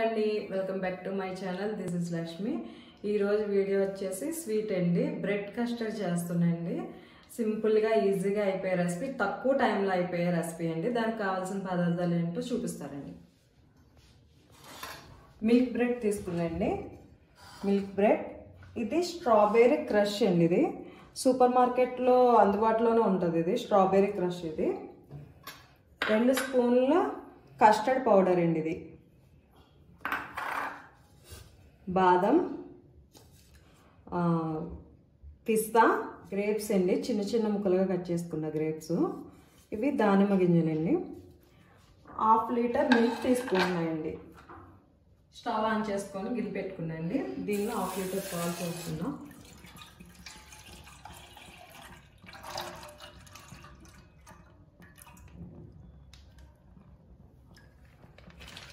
అండి welcome back to my channel. This is Lakshmi. ఈరోజు video వచ్చేసి స్వీట్ అండి. బ్రెడ్ కస్టర్డ్ చేస్తున్నాండి. సింపుల్గా ఈజీగా అయిపోయే రెసిపీ, తక్కువ టైంలో అయిపోయే రెసిపీ అండి. దానికి కావాల్సిన పదార్థాలు ఏంటో చూపిస్తారండి. మిల్క్ బ్రెడ్ తీసుకున్నాండి. మిల్క్ బ్రెడ్ ఇది స్ట్రాబెర్రీ క్రష్ అండి. ఇది సూపర్ మార్కెట్లో అందుబాటులోనే ఉంటుంది. ఇది స్ట్రాబెర్రీ క్రష్. ఇది 2 స్పూన్ల కస్టర్డ్ పౌడర్ అండి. ఇది బాదం, పిస్తా, గ్రేప్స్ అండి. చిన్న చిన్న ముక్కలుగా కట్ చేసుకున్న గ్రేప్స్. ఇవి దానిమ్మ గింజలండి. 1/2 లీటర్ మిల్క్ తీసుకున్నాయండి. స్టవ్ ఆన్ చేసుకొని గిన్నె పెట్టుకున్నాండి. దీనిలో 1/2 లీటర్ పాలు పోసుకున్నాం.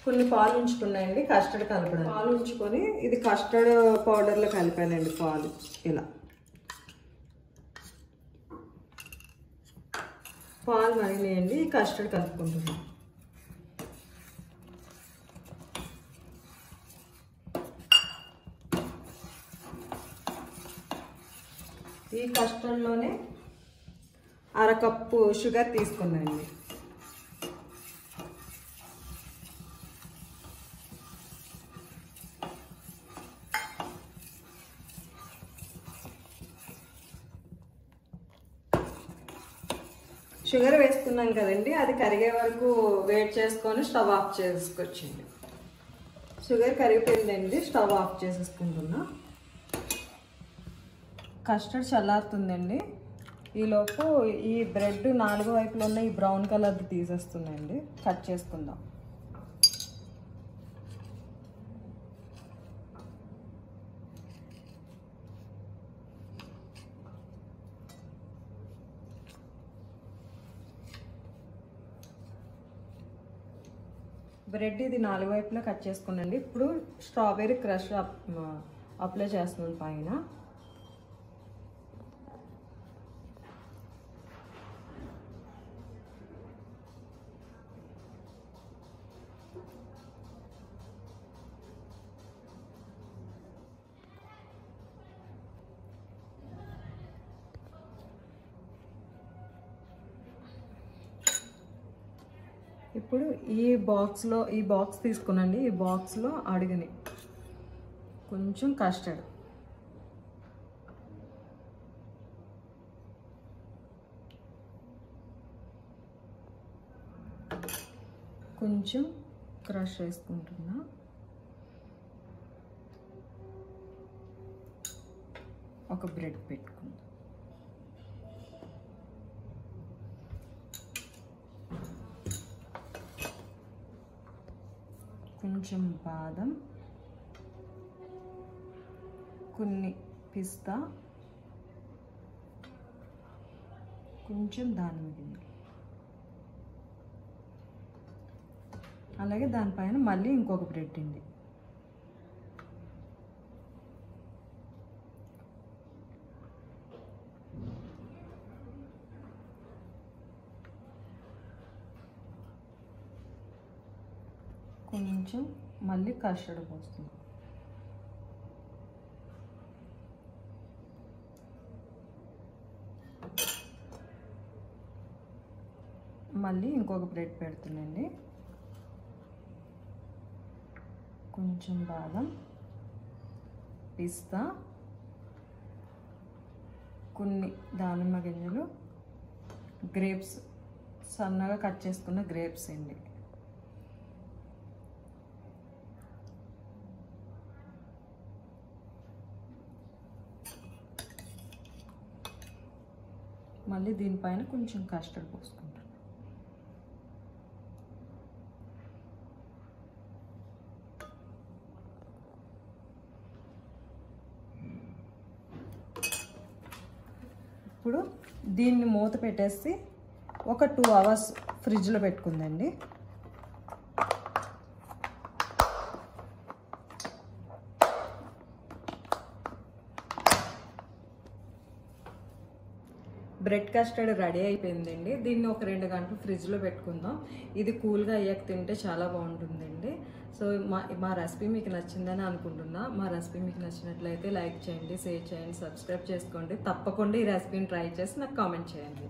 కొన్ని పాలు ఉంచుకున్నాయండి కస్టర్డ్ కలపడం. పాలు ఉంచుకొని ఇది కస్టర్డ్ పౌడర్లో కలిపానండి. పాలు ఇలా పాలు మరిగినాయండి. కస్టర్డ్ కలుపుకుంటున్నాం. ఈ కస్టర్డ్లోనే 1/2 కప్పు షుగర్ తీసుకున్నాయండి. షుగర్ వేసుకున్నాం కదండి, అది కరిగే వరకు వెయిట్ చేసుకొని స్టవ్ ఆఫ్ చేసుకొచ్చింది. షుగర్ కరిగిపోయిందండి. స్టవ్ ఆఫ్ చేసేసుకుంటున్నా. కస్టర్డ్ చల్లారుతుందండి. ఈలోపు ఈ బ్రెడ్ 4 వైపులో ఉన్న ఈ బ్రౌన్ కలర్ది తీసేస్తుందండి. కట్ చేసుకుందాం. బ్రెడ్ ఇది 4 వైపులా కట్ చేసుకున్నాండి. ఇప్పుడు స్ట్రాబెర్రీ క్రష్ అప్లై చేస్తున్నాను పైన. ఇప్పుడు ఈ బాక్స్ తీసుకున్నాండి. ఈ బాక్స్లో అడిగిని కొంచెం కస్టర్డ్, కొంచెం క్రష్ వేసుకుంటున్నా. ఒక బ్రెడ్ పెట్టుకుందాం. కొంచెం బాదం, కొన్ని పిస్తా, కొంచెం దానిమ్మ గింజలు, అలాగే దానిపైన మళ్ళీ ఇంకొక బ్రెడ్ ఉంది. కొంచెం మళ్ళీ కస్టర్డ్ పోస్తుంది. మళ్ళీ ఇంకొక బ్రెడ్ పెడుతుందండి. కొంచెం బాదం, పిస్తా, కొన్ని దానిమ్మ గింజలు, గ్రేప్స్, సన్నగా కట్ చేసుకున్న గ్రేప్స్ అండి. మళ్ళీ దీనిపైన కొంచెం కస్టర్డ్ పోసుకుంటాను. ఇప్పుడు దీన్ని మూత పెట్టేసి ఒక 2 అవర్స్ ఫ్రిడ్జ్లో పెట్టుకుందండి. బ్రెడ్ కస్టర్డ్ రెడీ అయిపోయిందండి. దీన్ని ఒక 2 గంటలు ఫ్రిడ్జ్లో పెట్టుకుందాం. ఇది కూల్గా అయ్యాక తింటే చాలా బాగుంటుందండి. సో మా రెసిపీ మీకు నచ్చిందని అనుకుంటున్నా. మా రెసిపీ మీకు నచ్చినట్లయితే లైక్ చేయండి, షేర్ చేయండి, సబ్స్క్రైబ్ చేసుకోండి. తప్పకుండా ఈ రెసిపీని ట్రై చేసి నాకు కామెంట్ చేయండి.